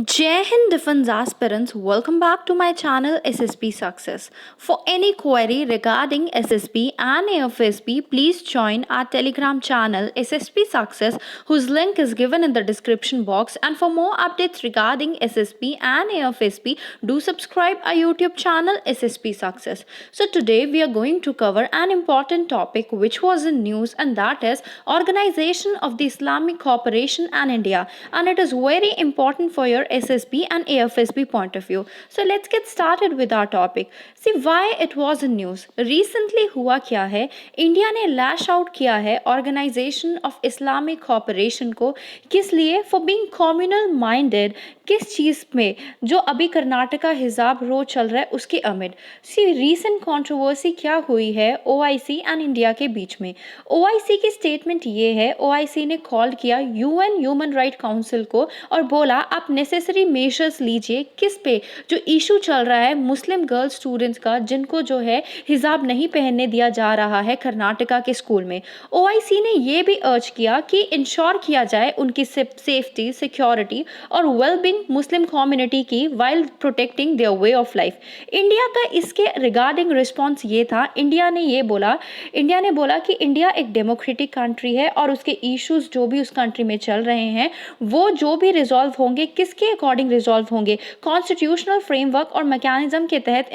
Jai Hind Defense aspirants, welcome back to my channel SSP Success. For any query regarding SSP and AFSP, please join our Telegram channel SSP Success, whose link is given in the description box. And for more updates regarding SSP and AFSP, do subscribe our YouTube channel SSP Success. So today we are going to cover an important topic which was in news, and that is Organization of the Islamic Cooperation and India, and it is very important for your SSP and AFSP point of view. So let's get started with our topic. See why it was in news. Recently हुआ क्या है, India ने लैश out किया है Organisation of Islamic corporation को. किस लिए? For being communal minded. किस चीज़ में? जो अभी कर्नाटका हिजाब रोड चल रहा है उसके अमिड. सी रीसेंट कंट्रोवर्सी क्या हुई है ओआईसी एंड इंडिया के बीच में. ओआईसी की स्टेटमेंट ये है, ओआईसी ने कॉल किया यूएन ह्यूमन राइट काउंसिल को और बोला आप नेसेसरी मेजर्स लीजिए. किस पे? जो इशू चल रहा है मुस्लिम गर्ल स्टूडेंट्स का, जिनको जो है हिजाब नहीं पहनने दिया जा रहा है कर्नाटका के स्कूल में. ओआईसी ने ये भी अर्ज किया कि इंश्योर किया जाए उनकी सेफ्टी, सिक्योरिटी और वेलबींग मुस्लिम कम्युनिटी की while protecting their way of life. India का इसके रिगार्डिंग रिस्पॉन्स ये था, इंडिया ने बोला कि इंडिया एक डेमोक्रेटिक कंट्री है और उसके इश्यूज जो भी उस कंट्री में चल रहे हैं वो जो भी रिजॉल्व होंगे किसके अकॉर्डिंग रिजॉल्व होंगे, कॉन्स्टिट्यूशनल फ्रेमवर्क और मैकेनिज्म के तहत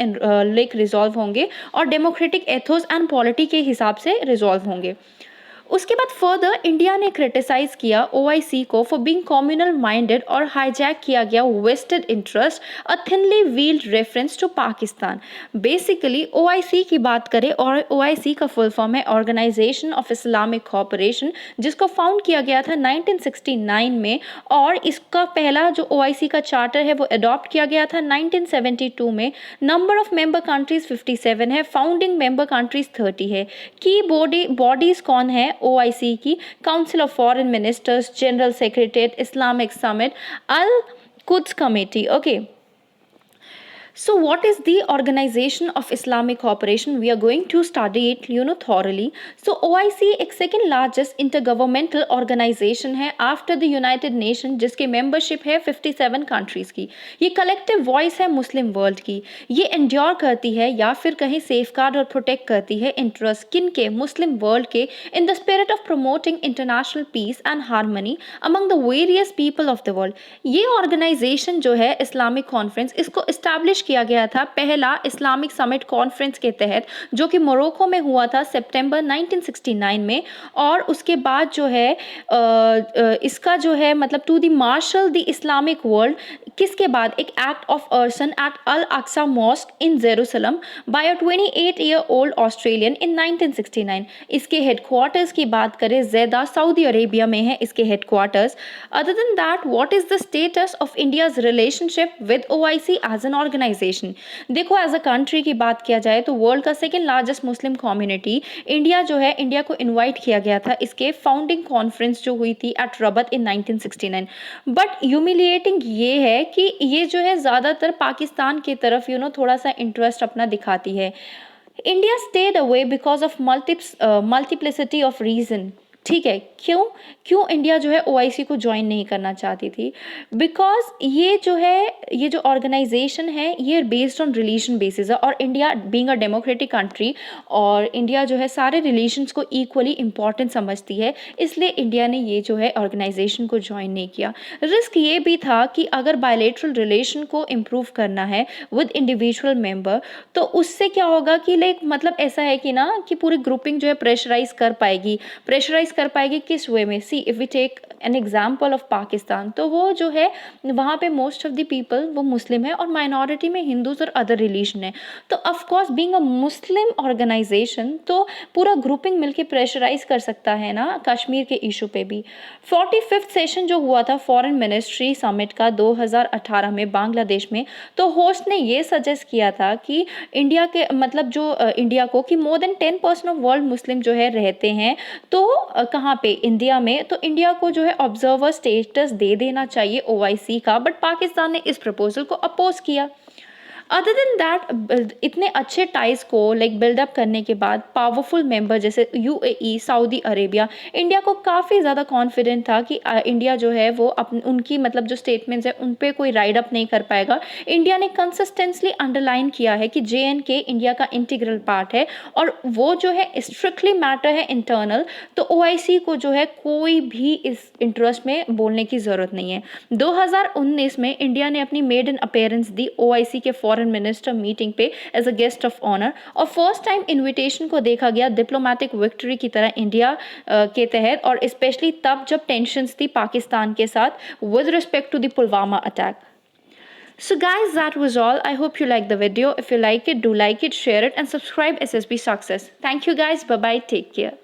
रिजॉल्व होंगे और डेमोक्रेटिक एथोस एंड पॉलिटी के हिसाब से रिजॉल्व होंगे. उसके बाद फर्दर इंडिया ने क्रिटिसाइज किया ओआईसी को फॉर बीइंग कम्युनल माइंडेड और हाईजैक किया गया vested interest, a thinly veiled reference to Pakistan. Basically OIC की बात करें और ओआईसी का फुल फॉर्म है ऑर्गेनाइजेशन ऑफ इस्लामिक कॉपरेशन, जिसको फाउंड किया गया था 1969 में और इसका पहला जो ओआईसी का चार्टर है वो अडॉप्ट किया गया था 1972 में. नंबर ऑफ मेंबर कंट्रीज 57 है, फाउंडिंग मेंबर कंट्रीज 30 है. की बॉडीज कौन है ओआईसी की? Council of Foreign Ministers, General Secretariat, Islamic Summit, Al Quds Committee. Okay, so what is the Organization of Islamic Cooperation? We are going to study it thoroughly. So OIC एक second largest intergovernmental organization है after the United Nations, जिसकी membership है 57 countries की. ये collective voice है मुस्लिम world की. ये endure करती है या फिर कहीं safeguard और protect करती है interest किन के? मुस्लिम वर्ल्ड के, in the spirit of promoting international peace and harmony among the various people of the world. ये organization जो है इस्लामिक कॉन्फ्रेंस, इसको establish किया गया था पहला इस्लामिक समिट कॉन्फ्रेंस के तहत, जो कि मोरक्को में हुआ था सितंबर 1969 में. और उसके बाद जो है इसका जो है मतलब to the marshal the Islamic world, किसके बाद? एक act of arson at Al Aqsa mosque in Jerusalem by a 28-year-old Australian in 1969. इसके हेडक्वार्टर्स की बात करें ज़ेदा, सऊदी अरेबिया में है इसके headquarters. Other than that, what is the status of India's relationship with OIC as an organisation? देखो, as a country की बात किया जाए तो वर्ल्ड का second largest Muslim community India जो है, इंडिया को इन्वाइट किया गया था इसके फाउंडिंग कॉन्फ्रेंस जो हुई थी एट रबत इन 1969. बट ह्यूमिलिएटिंग ये है कि ये जो है ज़्यादातर पाकिस्तान की तरफ थोड़ा सा इंटरेस्ट अपना दिखाती है. India stayed away because of multiplicity of reason. ठीक है, क्यों इंडिया जो है ओआईसी को ज्वाइन नहीं करना चाहती थी? बिकॉज ये जो ऑर्गेनाइजेशन है ये बेस्ड ऑन रिलीजन बेसिस है, और India being a democratic country, और इंडिया जो है सारे रिलेशंस को इक्वली इम्पॉर्टेंट समझती है, इसलिए इंडिया ने ये जो है ऑर्गेनाइजेशन को ज्वाइन नहीं किया. रिस्क ये भी था कि अगर बायलैटरल रिलेशन को इम्प्रूव करना है विद इंडिविजुअल मेंबर, तो उससे क्या होगा कि लाइक मतलब ऐसा है कि ना कि पूरी ग्रुपिंग जो है प्रेशराइज कर पाएगी किस वे में? See if we take an example of Pakistan, तो वो जो है वहाँ पे मोस्ट ऑफ द पीपल वो मुस्लिम है और माइनॉरिटी में हिंदूज और अदर रिलीजन है. तो of course being a Muslim organisation, तो पूरा ग्रुपिंग मिलके प्रेशराइज कर सकता है ना कश्मीर के इशू पे भी. 45th सेशन जो हुआ था फॉरेन मिनिस्ट्री समिट का 2018 में बांग्लादेश में, तो होस्ट ने ये सजेस्ट किया था कि इंडिया के मतलब जो इंडिया को कि मोर देन 10% ऑफ वर्ल्ड मुस्लिम जो है रहते हैं, तो कहाँ पे? इंडिया में. तो इंडिया को जो है ऑब्जर्वर स्टेटस दे देना चाहिए ओआईसी का, बट पाकिस्तान ने इस प्रपोजल को अपोज किया. अदर देन दैट इतने अच्छे टाइज को लाइक बिल्डअप करने के बाद पावरफुल मेंबर जैसे यूएई, सऊदी अरेबिया, इंडिया को काफ़ी ज़्यादा कॉन्फिडेंट था कि इंडिया जो है वो उनकी मतलब जो स्टेटमेंट्स है उन पे कोई राइड अप नहीं कर पाएगा। इंडिया ने कंसिस्टेंटली अंडरलाइन किया है कि JNK इंडिया का इंटीग्रल पार्ट है और वो जो है स्ट्रिक्टली मैटर है इंटरनल, तो OIC को जो है कोई भी इस इंटरेस्ट में बोलने की ज़रूरत नहीं है। 2019 में इंडिया ने अपनी मेडन अपीयरेंस दी OIC के फॉरेन मिनिस्टर मीटिंग पे as a guest of honour, और फर्स्ट टाइम इनविटेशन को देखा गया डिप्लोमेटिक विक्ट्री की तरह इंडिया के तहत, और स्पेशली तब जब टेंशंस थी पाकिस्तान के साथ with respect to the Pulwama attack. So guys, that was all. I hope you liked the video. If you like it, do like it, share it and subscribe SSB Success. Thank you guys. Bye bye. Take care.